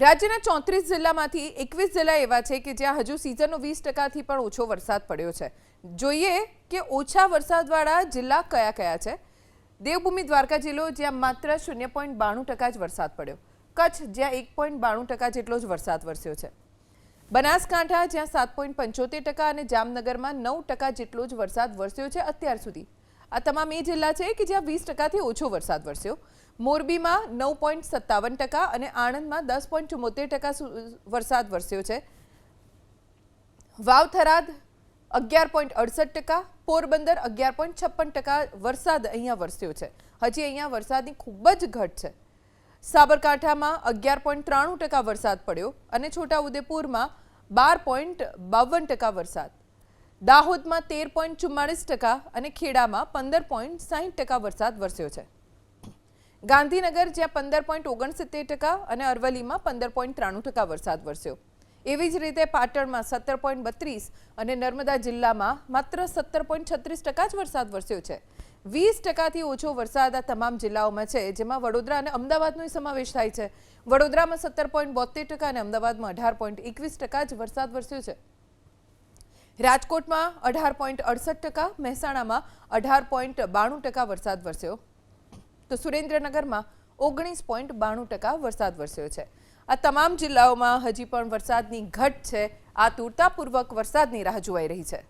રાજ્યના 34 જિલ્લામાંથી 21 જિલ્લા એવા છે કે જ્યાં હજુ સિઝનનો 20%થી પણ ઓછો વરસાદ પડ્યો છે। જોઈએ કે ઓછા વરસાદવાળા જિલ્લા કયા કયા છે। દેવભૂમિ દ્વારકા જિલ્લો જ્યાં માત્ર 0.92% જ વરસાદ પડ્યો, કચ્છ જ્યાં 1.92% જેટલો જ વરસાદ વરસ્યો છે, બનાસકાંઠા જ્યાં 7.75% અને જામનગરમાં 9% જેટલો જ વરસાદ વરસ્યો છે અત્યાર સુધી। આ તમામ એ જિલ્લા છે કે જ્યાં 20%થી ઓછો વરસાદ વરસ્યો। મોરબીમાં 9.57% અને આણંદમાં 10.74% વરસાદ વરસ્યો છે। વાવ-થરાદ 11.68%, પોરબંદર 11.56% વરસાદ અહીંયા વરસ્યો છે। હજી અહીંયા વરસાદની ખૂબ જ ઘટ છે। સાબરકાંઠામાં 11.93% વરસાદ પડ્યો અને છોટાઉદેપુરમાં 12.52% વરસાદ, દાહોદમાં 13.44% અને ખેડામાં 15.60% વરસાદ વરસ્યો છે। ગાંધીનગર જ્યાં 15.69% અને અરવલ્લીમાં 15.93% વરસાદ વરસ્યો। એવી જ રીતે પાટણમાં 17.32% અને નર્મદા જિલ્લામાં માત્ર 17.36% જ વરસાદ વરસ્યો છે। 20%થી ઓછો વરસાદ આ તમામ જિલ્લાઓમાં છે, જેમાં વડોદરા અને અમદાવાદનો સમાવેશ થાય છે। વડોદરામાં 17.72% અને અમદાવાદમાં 18.21% જ વરસાદ વરસ્યો છે। રાજકોટમાં 18.68%, મહેસાણામાં 18.92% વરસાદ વરસ્યો, તો સુરેન્દ્રનગરમાં 19.92% વરસાદ વરસ્યો છે। આ તમામ જિલ્લાઓમાં હજી પણ વરસાદની ઘટ છે। આ તૂટતાપૂર્વક વરસાદની રાહ જોવાઈ રહી છે।